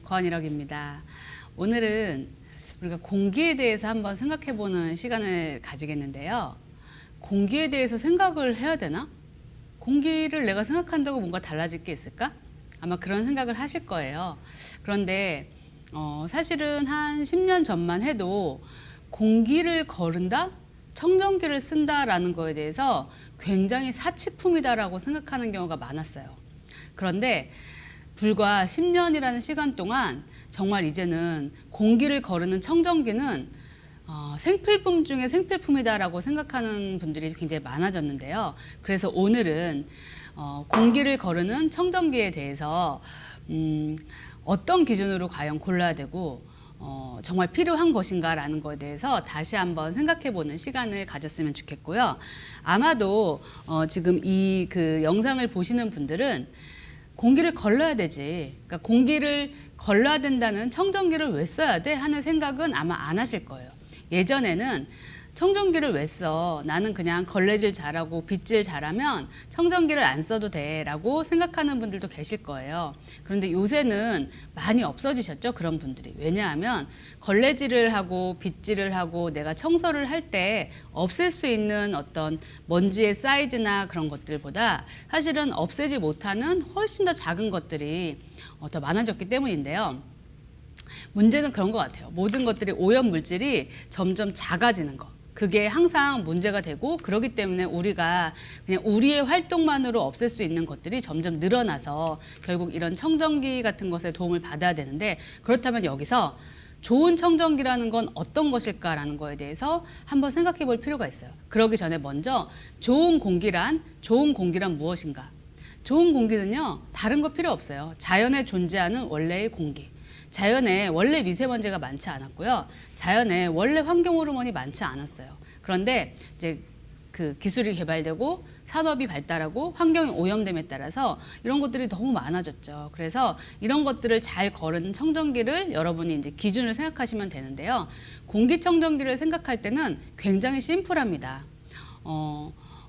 권일옥입니다. 오늘은 우리가 공기에 대해서 한번 생각해보는 시간을 가지겠는데요. 공기에 대해서 생각을 해야 되나? 공기를 내가 생각한다고 뭔가 달라질 게 있을까? 아마 그런 생각을 하실 거예요. 그런데 사실은 한 10년 전만 해도 공기를 거른다? 청정기를 쓴다라는 거에 대해서 굉장히 사치품이다라고 생각하는 경우가 많았어요. 그런데 불과 10년이라는 시간 동안 정말 이제는 공기를 거르는 청정기는 생필품 중에 생필품이다라고 생각하는 분들이 굉장히 많아졌는데요. 그래서 오늘은 공기를 거르는 청정기에 대해서 어떤 기준으로 과연 골라야 되고 정말 필요한 것인가라는 것에 대해서 다시 한번 생각해보는 시간을 가졌으면 좋겠고요. 아마도 지금 이 영상을 보시는 분들은 공기를 걸러야 되지. 그러니까 공기를 걸러야 된다는 청정기를 왜 써야 돼? 하는 생각은 아마 안 하실 거예요. 예전에는 청정기를 왜 써? 나는 그냥 걸레질 잘하고 빗질 잘하면 청정기를 안 써도 돼 라고 생각하는 분들도 계실 거예요. 그런데 요새는 많이 없어지셨죠? 그런 분들이. 왜냐하면 걸레질을 하고 빗질을 하고 내가 청소를 할 때 없앨 수 있는 어떤 먼지의 사이즈나 그런 것들보다 사실은 없애지 못하는 훨씬 더 작은 것들이 더 많아졌기 때문인데요. 문제는 그런 것 같아요. 모든 것들이 오염 물질이 점점 작아지는 거. 그게 항상 문제가 되고 그렇기 때문에 우리가 그냥 우리의 활동만으로 없앨 수 있는 것들이 점점 늘어나서 결국 이런 청정기 같은 것에 도움을 받아야 되는데, 그렇다면 여기서 좋은 청정기라는 건 어떤 것일까라는 거에 대해서 한번 생각해 볼 필요가 있어요. 그러기 전에 먼저 좋은 공기란 무엇인가? 좋은 공기는요, 다른 거 필요 없어요. 자연에 존재하는 원래의 공기. 자연에 원래 미세먼지가 많지 않았고요. 자연에 원래 환경 호르몬이 많지 않았어요. 그런데 이제 그 기술이 개발되고 산업이 발달하고 환경이 오염됨에 따라서 이런 것들이 너무 많아졌죠. 그래서 이런 것들을 잘 거르는 청정기를 여러분이 이제 기준을 생각하시면 되는데요. 공기청정기를 생각할 때는 굉장히 심플합니다.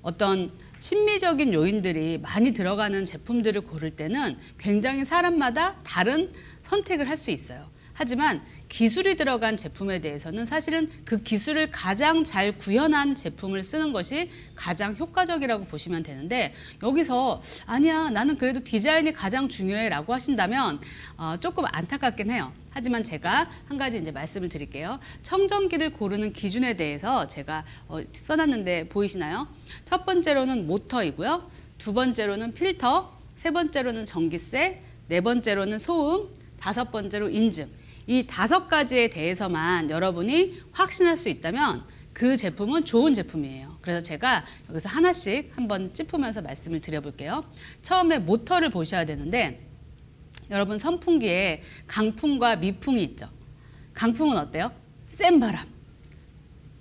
어떤 심미적인 요인들이 많이 들어가는 제품들을 고를 때는 굉장히 사람마다 다른 선택을 할 수 있어요. 하지만 기술이 들어간 제품에 대해서는 사실은 그 기술을 가장 잘 구현한 제품을 쓰는 것이 가장 효과적이라고 보시면 되는데, 여기서 아니야 나는 그래도 디자인이 가장 중요해 라고 하신다면 조금 안타깝긴 해요. 하지만 제가 한 가지 이제 말씀을 드릴게요. 청정기를 고르는 기준에 대해서 제가 써놨는데 보이시나요? 첫 번째로는 모터이고요. 두 번째로는 필터, 세 번째로는 전기세, 네 번째로는 소음, 다섯 번째로 인증. 이 5가지에 대해서만 여러분이 확신할 수 있다면 그 제품은 좋은 제품이에요. 그래서 제가 여기서 하나씩 한번 짚으면서 말씀을 드려볼게요. 처음에 모터를 보셔야 되는데, 여러분 선풍기에 강풍과 미풍이 있죠. 강풍은 어때요? 센 바람.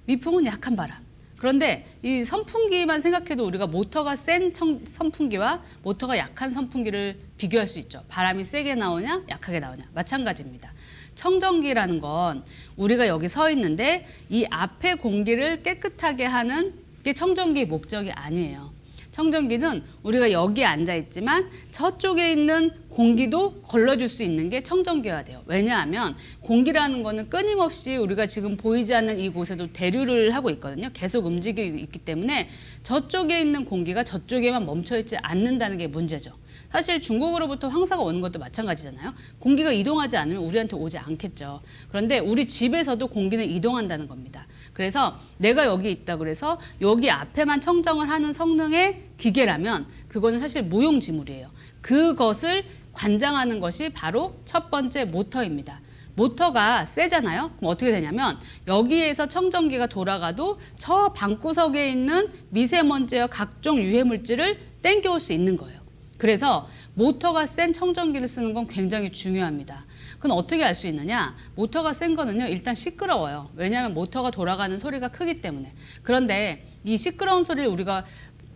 미풍은 약한 바람. 그런데 이 선풍기만 생각해도 우리가 모터가 센 선풍기와 모터가 약한 선풍기를 비교할 수 있죠. 바람이 세게 나오냐 약하게 나오냐 마찬가지입니다. 청정기라는 건 우리가 여기 서 있는데 이 앞에 공기를 깨끗하게 하는 게 청정기의 목적이 아니에요. 청정기는 우리가 여기 앉아 있지만 저쪽에 있는 공기도 걸러줄 수 있는 게 청정기여야 돼요. 왜냐하면 공기라는 거는 끊임없이 우리가 지금 보이지 않는 이곳에도 대류를 하고 있거든요. 계속 움직이고 있기 때문에 저쪽에 있는 공기가 저쪽에만 멈춰있지 않는다는 게 문제죠. 사실 중국으로부터 황사가 오는 것도 마찬가지잖아요. 공기가 이동하지 않으면 우리한테 오지 않겠죠. 그런데 우리 집에서도 공기는 이동한다는 겁니다. 그래서 내가 여기 있다 그래서 여기 앞에만 청정을 하는 성능의 기계라면 그거는 사실 무용지물이에요. 그것을 관장하는 것이 바로 첫 번째 모터입니다. 모터가 세잖아요. 그럼 어떻게 되냐면 여기에서 청정기가 돌아가도 저 방구석에 있는 미세먼지와 각종 유해물질을 땡겨올 수 있는 거예요. 그래서 모터가 센 청정기를 쓰는 건 굉장히 중요합니다. 그건 어떻게 알 수 있느냐? 모터가 센 거는요, 일단 시끄러워요. 왜냐하면 모터가 돌아가는 소리가 크기 때문에. 그런데 이 시끄러운 소리를 우리가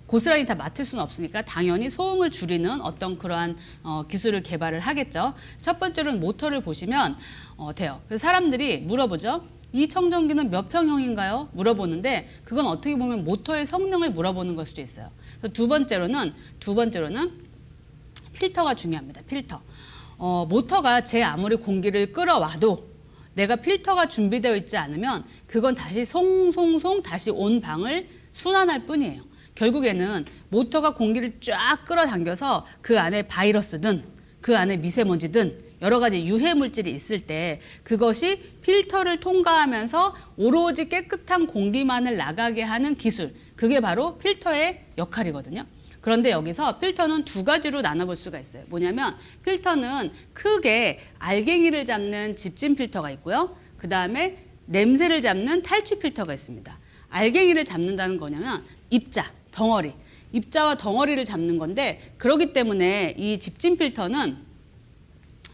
고스란히 다 맡을 수는 없으니까 당연히 소음을 줄이는 어떤 그러한 기술을 개발을 하겠죠. 첫 번째로는 모터를 보시면 돼요. 그래서 사람들이 물어보죠. 이 청정기는 몇 평형인가요? 물어보는데 그건 어떻게 보면 모터의 성능을 물어보는 걸 수도 있어요. 그래서 두 번째로는 필터가 중요합니다. 필터. 모터가 제 아무리 공기를 끌어와도 내가 필터가 준비되어 있지 않으면 그건 다시 송송송 다시 온 방을 순환할 뿐이에요. 결국에는 모터가 공기를 쫙 끌어당겨서 그 안에 바이러스든 그 안에 미세먼지든 여러 가지 유해 물질이 있을 때 그것이 필터를 통과하면서 오로지 깨끗한 공기만을 나가게 하는 기술, 그게 바로 필터의 역할이거든요. 그런데 여기서 필터는 두 가지로 나눠볼 수가 있어요. 뭐냐면 필터는 크게 알갱이를 잡는 집진 필터가 있고요. 그 다음에 냄새를 잡는 탈취 필터가 있습니다. 알갱이를 잡는다는 거냐면 입자, 덩어리, 입자와 덩어리를 잡는 건데, 그렇기 때문에 이 집진 필터는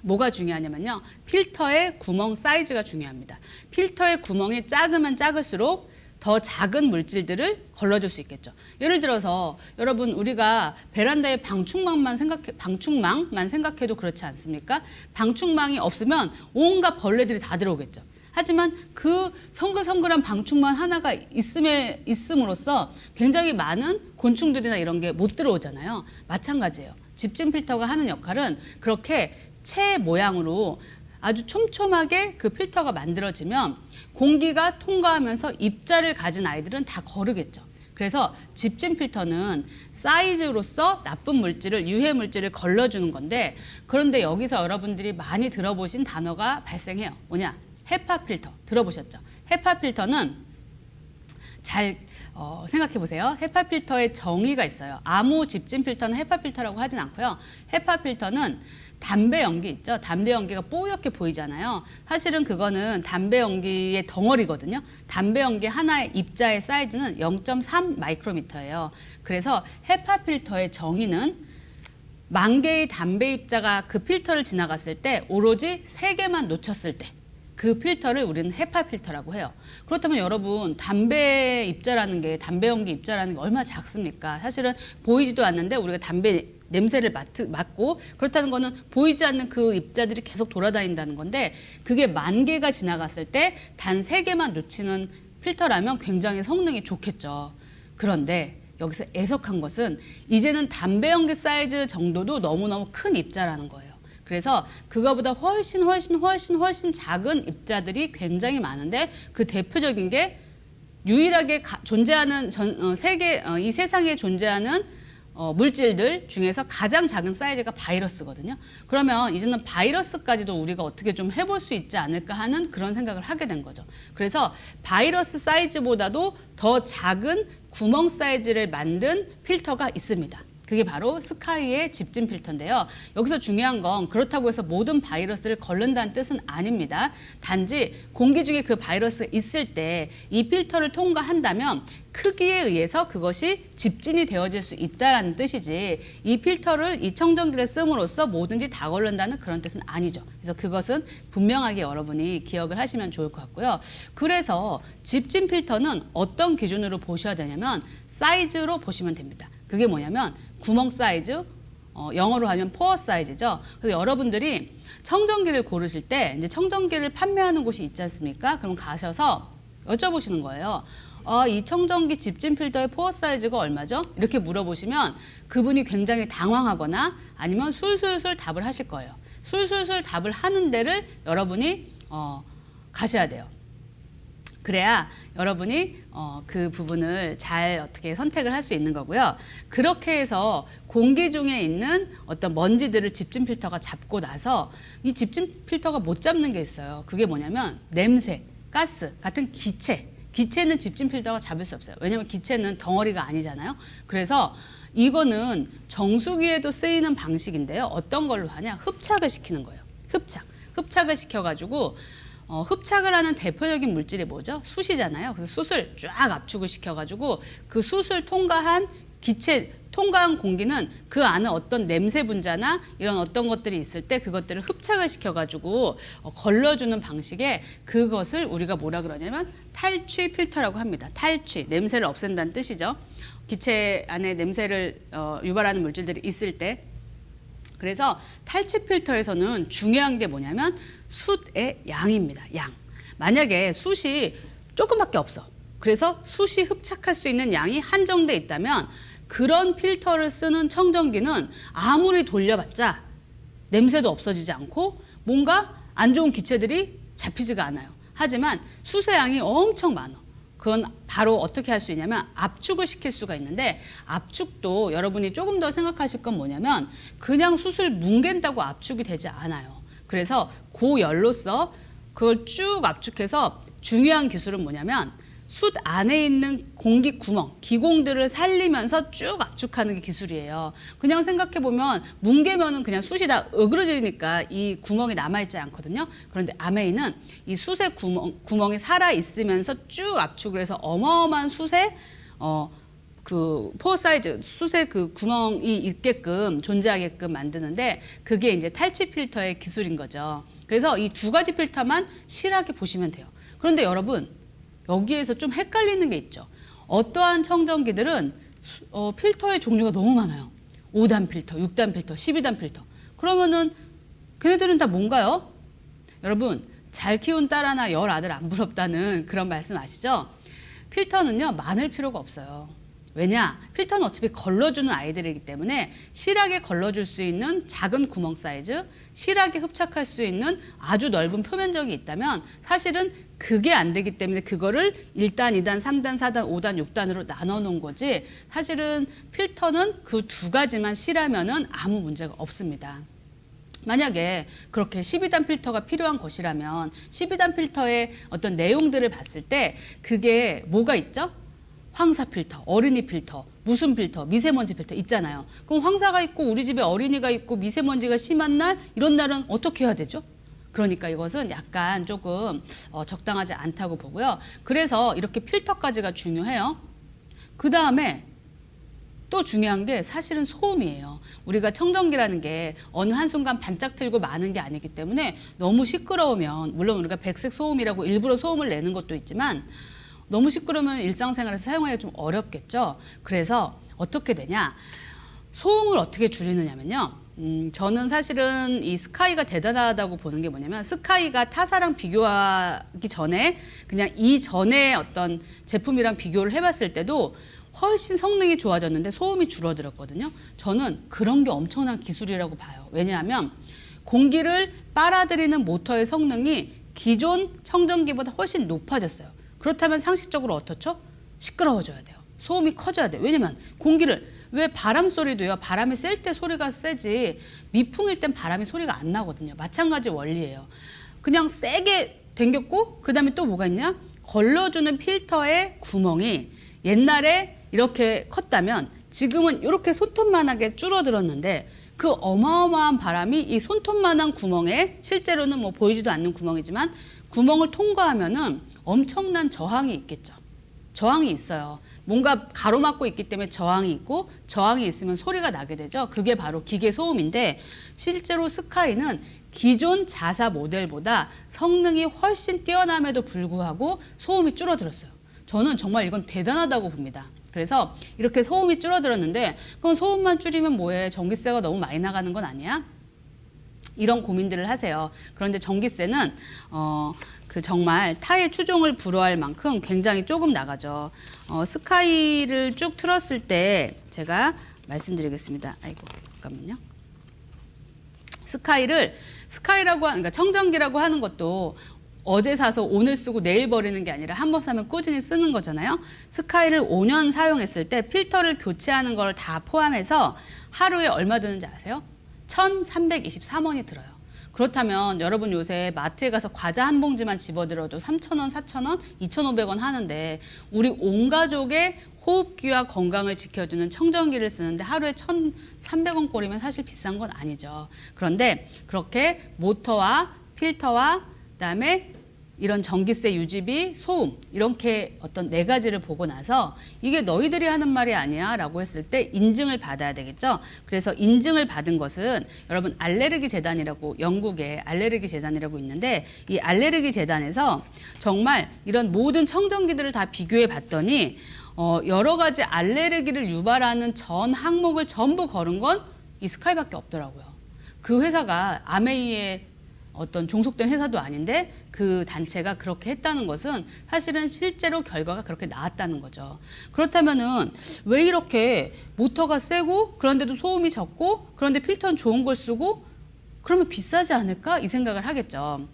뭐가 중요하냐면요, 필터의 구멍 사이즈가 중요합니다. 필터의 구멍이 작으면 작을수록 더 작은 물질들을 걸러줄 수 있겠죠. 예를 들어서 여러분, 우리가 베란다에 방충망만 생각해도 그렇지 않습니까? 방충망이 없으면 온갖 벌레들이 다 들어오겠죠. 하지만 그 성글성글한 방충망 하나가 있음으로써 굉장히 많은 곤충들이나 이런 게 못 들어오잖아요. 마찬가지예요. 집진 필터가 하는 역할은 그렇게 채 모양으로 아주 촘촘하게 그 필터가 만들어지면 공기가 통과하면서 입자를 가진 아이들은 다 거르겠죠. 그래서 집진 필터는 사이즈로서 나쁜 물질을, 유해 물질을 걸러주는 건데, 그런데 여기서 여러분들이 많이 들어보신 단어가 발생해요. 뭐냐? 헤파 필터 들어보셨죠? 헤파 필터는 잘 생각해 보세요. 헤파 필터의 정의가 있어요. 아무 집진 필터는 헤파 필터라고 하진 않고요. 헤파 필터는 담배 연기 있죠? 담배 연기가 뽀얗게 보이잖아요. 사실은 그거는 담배 연기의 덩어리거든요. 담배 연기 하나의 입자의 사이즈는 0.3 마이크로미터예요. 그래서 헤파 필터의 정의는 만 개의 담배 입자가 그 필터를 지나갔을 때 오로지 3개만 놓쳤을 때 그 필터를 우리는 헤파 필터라고 해요. 그렇다면 여러분, 담배 입자라는 게, 담배 연기 입자라는 게 얼마나 작습니까? 사실은 보이지도 않는데 우리가 담배 냄새를 맡고, 그렇다는 거는 보이지 않는 그 입자들이 계속 돌아다닌다는 건데, 그게 10,000개가 지나갔을 때 단 3개만 놓치는 필터라면 굉장히 성능이 좋겠죠. 그런데 여기서 애석한 것은 이제는 담배 연기 사이즈 정도도 너무너무 큰 입자라는 거예요. 그래서 그거보다 훨씬 작은 입자들이 굉장히 많은데, 그 대표적인 게 유일하게 존재하는 이 세상에 존재하는 물질들 중에서 가장 작은 사이즈가 바이러스거든요. 그러면 이제는 바이러스까지도 우리가 어떻게 좀 해볼 수 있지 않을까 하는 그런 생각을 하게 된 거죠. 그래서 바이러스 사이즈보다도 더 작은 구멍 사이즈를 만든 필터가 있습니다. 그게 바로 스카이의 집진 필터인데요. 여기서 중요한 건 그렇다고 해서 모든 바이러스를 걸른다는 뜻은 아닙니다. 단지 공기 중에 그 바이러스가 있을 때 이 필터를 통과한다면 크기에 의해서 그것이 집진이 되어질 수 있다는 뜻이지, 이 필터를, 이 청정기를 씀으로써 뭐든지 다 걸른다는 그런 뜻은 아니죠. 그래서 그것은 분명하게 여러분이 기억을 하시면 좋을 것 같고요. 그래서 집진 필터는 어떤 기준으로 보셔야 되냐면 사이즈로 보시면 됩니다. 그게 뭐냐면 구멍 사이즈, 영어로 하면 포어 사이즈죠. 그래서 여러분들이 청정기를 고르실 때 이제 청정기를 판매하는 곳이 있지 않습니까? 그럼 가셔서 여쭤보시는 거예요. 이 청정기 집진 필터의 포어 사이즈가 얼마죠? 이렇게 물어보시면 그분이 굉장히 당황하거나 아니면 술술술 답을 하실 거예요. 술술술 답을 하는 데를 여러분이 가셔야 돼요. 그래야 여러분이 그 부분을 잘 어떻게 선택을 할 수 있는 거고요. 그렇게 해서 공기 중에 있는 어떤 먼지들을 집진 필터가 잡고 나서 이 집진 필터가 못 잡는 게 있어요. 그게 뭐냐면 냄새, 가스 같은 기체는 집진 필터가 잡을 수 없어요. 왜냐하면 기체는 덩어리가 아니잖아요. 그래서 이거는 정수기에도 쓰이는 방식인데요. 어떤 걸로 하냐? 흡착을 시키는 거예요. 흡착을 시켜가지고 흡착을 하는 대표적인 물질이 뭐죠? 숯이잖아요. 그래서 숯을 쫙 압축을 시켜가지고 그 숯을 통과한 공기는 그 안에 어떤 냄새 분자나 이런 어떤 것들이 있을 때 그것들을 흡착을 시켜가지고 걸러주는 방식의 그것을 우리가 뭐라 그러냐면 탈취 필터라고 합니다. 탈취, 냄새를 없앤다는 뜻이죠. 기체 안에 냄새를 유발하는 물질들이 있을 때. 그래서 탈취 필터에서는 중요한 게 뭐냐면 숯의 양입니다. 양. 만약에 숯이 조금밖에 없어. 그래서 숯이 흡착할 수 있는 양이 한정돼 있다면 그런 필터를 쓰는 청정기는 아무리 돌려봤자 냄새도 없어지지 않고 뭔가 안 좋은 기체들이 잡히지가 않아요. 하지만 수세양이 엄청 많아. 그건 바로 어떻게 할 수 있냐면 압축을 시킬 수가 있는데, 압축도 여러분이 조금 더 생각하실 건 뭐냐면 그냥 숯을 뭉갠다고 압축이 되지 않아요. 그래서 고열로서 그걸 쭉 압축해서 중요한 기술은 뭐냐면 숯 안에 있는 공기 구멍, 기공들을 살리면서 쭉 압축하는 게 기술이에요. 그냥 생각해보면 뭉개면은 그냥 숯이 다 어그러지니까 이 구멍이 남아있지 않거든요. 그런데 아메이는 이 숯의 구멍이 살아있으면서 쭉 압축을 해서 어마어마한 숯의 그 포어 사이즈, 숯의 그 구멍이 있게끔 존재하게끔 만드는데, 그게 이제 탈취 필터의 기술인 거죠. 그래서 이 두 가지 필터만 실하게 보시면 돼요. 그런데 여러분, 여기에서 좀 헷갈리는 게 있죠. 어떠한 청정기들은 필터의 종류가 너무 많아요. 5단 필터, 6단 필터, 12단 필터. 그러면은 걔네들은 다 뭔가요? 여러분, 잘 키운 딸 하나 열 아들 안 부럽다는 그런 말씀 아시죠? 필터는요, 많을 필요가 없어요. 왜냐? 필터는 어차피 걸러주는 아이들이기 때문에 실하게 걸러줄 수 있는 작은 구멍 사이즈, 실하게 흡착할 수 있는 아주 넓은 표면적이 있다면 사실은 그게 안 되기 때문에 그거를 1단, 2단, 3단, 4단, 5단, 6단으로 나눠 놓은 거지, 사실은 필터는 그 두 가지만 실하면은 아무 문제가 없습니다. 만약에 그렇게 12단 필터가 필요한 것이라면 12단 필터의 어떤 내용들을 봤을 때 그게 뭐가 있죠? 황사 필터, 어린이 필터, 무슨 필터, 미세먼지 필터 있잖아요. 그럼 황사가 있고 우리 집에 어린이가 있고 미세먼지가 심한 날, 이런 날은 어떻게 해야 되죠? 그러니까 이것은 약간 조금 적당하지 않다고 보고요. 그래서 이렇게 필터까지가 중요해요. 그 다음에 또 중요한 게 사실은 소음이에요. 우리가 청정기라는 게 어느 한순간 반짝 틀고 마는 게 아니기 때문에 너무 시끄러우면, 물론 우리가 백색 소음이라고 일부러 소음을 내는 것도 있지만 너무 시끄러우면 일상생활에서 사용하기가 좀 어렵겠죠. 그래서 어떻게 되냐? 소음을 어떻게 줄이느냐면요. 저는 사실은 이 스카이가 대단하다고 보는 게 뭐냐면, 스카이가 타사랑 비교하기 전에 그냥 이전에 어떤 제품이랑 비교를 해봤을 때도 훨씬 성능이 좋아졌는데 소음이 줄어들었거든요. 저는 그런 게 엄청난 기술이라고 봐요. 왜냐하면 공기를 빨아들이는 모터의 성능이 기존 청정기보다 훨씬 높아졌어요. 그렇다면 상식적으로 어떻죠? 시끄러워져야 돼요. 소음이 커져야 돼요. 왜냐면 공기를, 왜 바람 소리도요, 바람이 셀 때 소리가 세지 미풍일 땐 바람이 소리가 안 나거든요. 마찬가지 원리예요. 그냥 세게 당겼고 그 다음에 또 뭐가 있냐? 걸러주는 필터의 구멍이 옛날에 이렇게 컸다면 지금은 이렇게 손톱만하게 줄어들었는데, 그 어마어마한 바람이 이 손톱만한 구멍에, 실제로는 뭐 보이지도 않는 구멍이지만 구멍을 통과하면은 엄청난 저항이 있겠죠. 저항이 있어요. 뭔가 가로막고 있기 때문에 저항이 있고, 저항이 있으면 소리가 나게 되죠. 그게 바로 기계 소음인데, 실제로 스카이는 기존 자사 모델보다 성능이 훨씬 뛰어남에도 불구하고 소음이 줄어들었어요. 저는 정말 이건 대단하다고 봅니다. 그래서 이렇게 소음이 줄어들었는데, 그럼 소음만 줄이면 뭐해? 전기세가 너무 많이 나가는 건 아니야? 이런 고민들을 하세요. 그런데 전기세는 그 정말 타의 추종을 불허할 만큼 굉장히 조금 나가죠. 스카이를 쭉 틀었을 때 제가 말씀드리겠습니다. 아이고, 잠깐만요. 그러니까 청정기라고 하는 것도 어제 사서 오늘 쓰고 내일 버리는 게 아니라 한 번 사면 꾸준히 쓰는 거잖아요. 스카이를 5년 사용했을 때 필터를 교체하는 걸 다 포함해서 하루에 얼마 드는지 아세요? 1,323원이 들어요. 그렇다면 여러분 요새 마트에 가서 과자 한 봉지만 집어들어도 3,000원, 4,000원, 2,500원 하는데, 우리 온 가족의 호흡기와 건강을 지켜주는 청정기를 쓰는데 하루에 1,300원 꼴이면 사실 비싼 건 아니죠. 그런데 그렇게 모터와 필터와 그다음에 이런 전기세 유지비, 소음, 이렇게 어떤 네 가지를 보고 나서 이게 너희들이 하는 말이 아니야 라고 했을 때 인증을 받아야 되겠죠. 그래서 인증을 받은 것은 여러분 알레르기 재단이라고, 영국에 알레르기 재단이라고 있는데, 이 알레르기 재단에서 정말 이런 모든 청정기들을 다 비교해 봤더니 여러 가지 알레르기를 유발하는 전 항목을 전부 거른 건 이 스카이밖에 없더라고요. 그 회사가 아메이의 어떤 종속된 회사도 아닌데 그 단체가 그렇게 했다는 것은 사실은 실제로 결과가 그렇게 나왔다는 거죠. 그렇다면은 왜 이렇게 모터가 세고 그런데도 소음이 적고 그런데 필터는 좋은 걸 쓰고 그러면 비싸지 않을까? 이 생각을 하겠죠.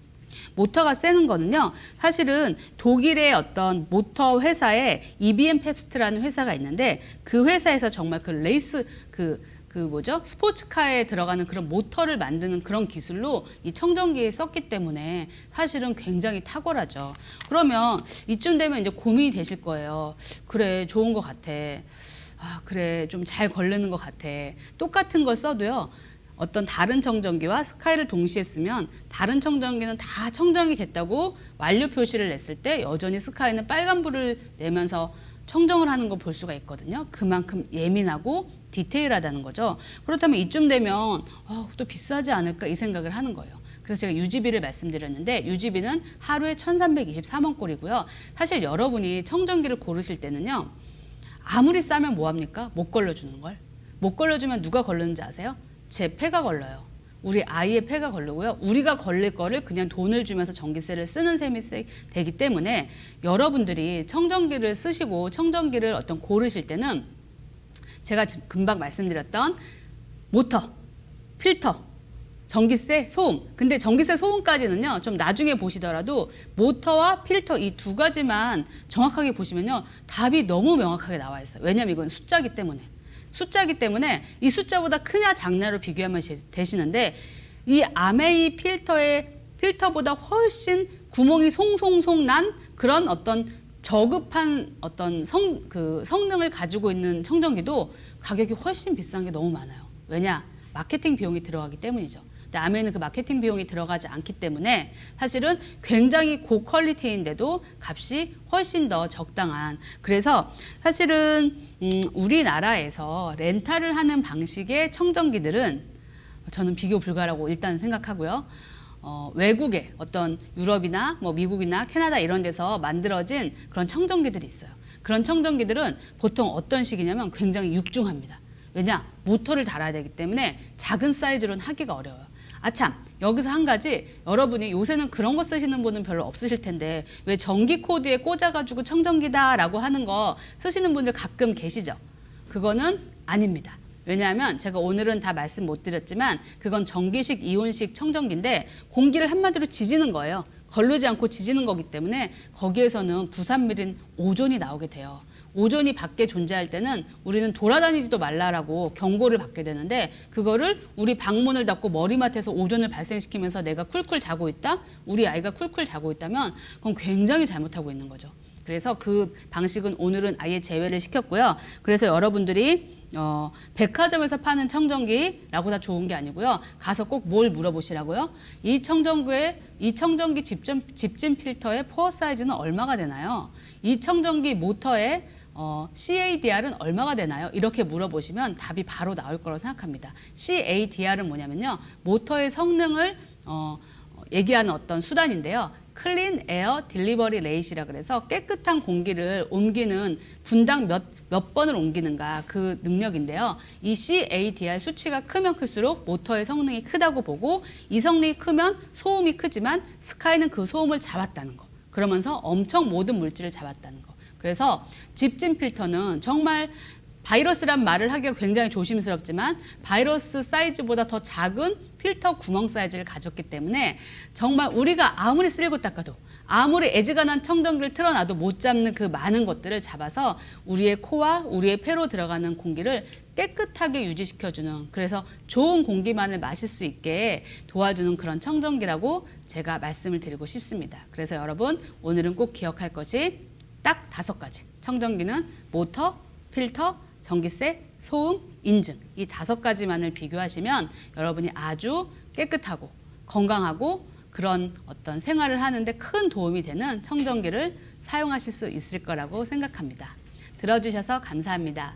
모터가 세는 거는요, 사실은 독일의 어떤 모터 회사에 EBM 펩스트라는 회사가 있는데, 그 회사에서 정말 그 레이스, 스포츠카에 들어가는 그런 모터를 만드는 그런 기술로 이 청정기에 썼기 때문에 사실은 굉장히 탁월하죠. 그러면 이쯤 되면 이제 고민이 되실 거예요. 그래, 좋은 것 같아. 아, 그래, 좀 잘 걸르는 것 같아. 똑같은 걸 써도요, 어떤 다른 청정기와 스카이를 동시에 쓰면 다른 청정기는 다 청정이 됐다고 완료 표시를 냈을 때 여전히 스카이는 빨간불을 내면서 청정을 하는 거 볼 수가 있거든요. 그만큼 예민하고 디테일하다는 거죠. 그렇다면 이쯤 되면 또 비싸지 않을까 이 생각을 하는 거예요. 그래서 제가 유지비를 말씀드렸는데, 유지비는 하루에 1,323원꼴이고요. 사실 여러분이 청정기를 고르실 때는요, 아무리 싸면 뭐합니까? 못 걸러주는 걸. 못 걸러주면 누가 걸르는지 아세요? 제 폐가 걸려요. 우리 아이의 폐가 걸리고요. 우리가 걸릴 거를 그냥 돈을 주면서 전기세를 쓰는 셈이 되기 때문에 여러분들이 청정기를 쓰시고 청정기를 어떤 고르실 때는 제가 지금 금방 말씀드렸던 모터, 필터, 전기세, 소음. 근데 전기세, 소음까지는요, 좀 나중에 보시더라도 모터와 필터 이 두 가지만 정확하게 보시면요, 답이 너무 명확하게 나와 있어요. 왜냐면 이건 숫자기 때문에. 숫자기 때문에 이 숫자보다 크냐 작냐로 비교하면 되시는데, 이 아메이 필터의 필터보다 훨씬 구멍이 송송송 난 그런 어떤 저급한 어떤 성능을 가지고 있는 청정기도 가격이 훨씬 비싼 게 너무 많아요. 왜냐? 마케팅 비용이 들어가기 때문이죠. 근데 아메이는 그 마케팅 비용이 들어가지 않기 때문에 사실은 굉장히 고퀄리티인데도 값이 훨씬 더 적당한, 그래서 사실은 우리나라에서 렌탈을 하는 방식의 청정기들은 저는 비교 불가라고 일단 생각하고요. 외국의 어떤 유럽이나 뭐 미국이나 캐나다 이런 데서 만들어진 그런 청정기들이 있어요. 그런 청정기들은 보통 어떤 식이냐면 굉장히 육중합니다. 왜냐? 모터를 달아야 되기 때문에 작은 사이즈로는 하기가 어려워요. 아참, 여기서 한 가지, 여러분이 요새는 그런 거 쓰시는 분은 별로 없으실 텐데 왜 전기 코드에 꽂아가지고 청정기다라고 하는 거 쓰시는 분들 가끔 계시죠? 그거는 아닙니다. 왜냐하면 제가 오늘은 다 말씀 못 드렸지만 그건 전기식 이온식 청정기인데 공기를 한마디로 지지는 거예요. 걸르지 않고 지지는 거기 때문에 거기에서는 부산밀인 오존이 나오게 돼요. 오존이 밖에 존재할 때는 우리는 돌아다니지도 말라라고 경고를 받게 되는데, 그거를 우리 방문을 닫고 머리맡에서 오존을 발생시키면서 내가 쿨쿨 자고 있다? 우리 아이가 쿨쿨 자고 있다면 그건 굉장히 잘못하고 있는 거죠. 그래서 그 방식은 오늘은 아예 제외를 시켰고요. 그래서 여러분들이 백화점에서 파는 청정기라고 다 좋은 게 아니고요. 가서 꼭 뭘 물어보시라고요? 이 청정기 집진 필터의 포어 사이즈는 얼마가 되나요? 이 청정기 모터의 CADR은 얼마가 되나요? 이렇게 물어보시면 답이 바로 나올 거라고 생각합니다. CADR은 뭐냐면요, 모터의 성능을 얘기하는 어떤 수단인데요. 클린 에어 딜리버리 레이시라 그래서 깨끗한 공기를 옮기는 분당 몇 번을 옮기는가 그 능력인데요. 이 CADR 수치가 크면 클수록 모터의 성능이 크다고 보고, 이 성능이 크면 소음이 크지만 스카이는 그 소음을 잡았다는 거. 그러면서 엄청 모든 물질을 잡았다는 거. 그래서 집진 필터는 정말 바이러스란 말을 하기가 굉장히 조심스럽지만 바이러스 사이즈보다 더 작은 필터 구멍 사이즈를 가졌기 때문에 정말 우리가 아무리 쓸고 닦아도, 아무리 애지간한 청정기를 틀어놔도 못 잡는 그 많은 것들을 잡아서 우리의 코와 우리의 폐로 들어가는 공기를 깨끗하게 유지시켜주는, 그래서 좋은 공기만을 마실 수 있게 도와주는 그런 청정기라고 제가 말씀을 드리고 싶습니다. 그래서 여러분, 오늘은 꼭 기억할 것이 딱 5가지. 청정기는 모터, 필터, 전기세, 소음, 인증, 이 5가지만을 비교하시면 여러분이 아주 깨끗하고 건강하고 그런 어떤 생활을 하는데 큰 도움이 되는 청정기를 사용하실 수 있을 거라고 생각합니다. 들어주셔서 감사합니다.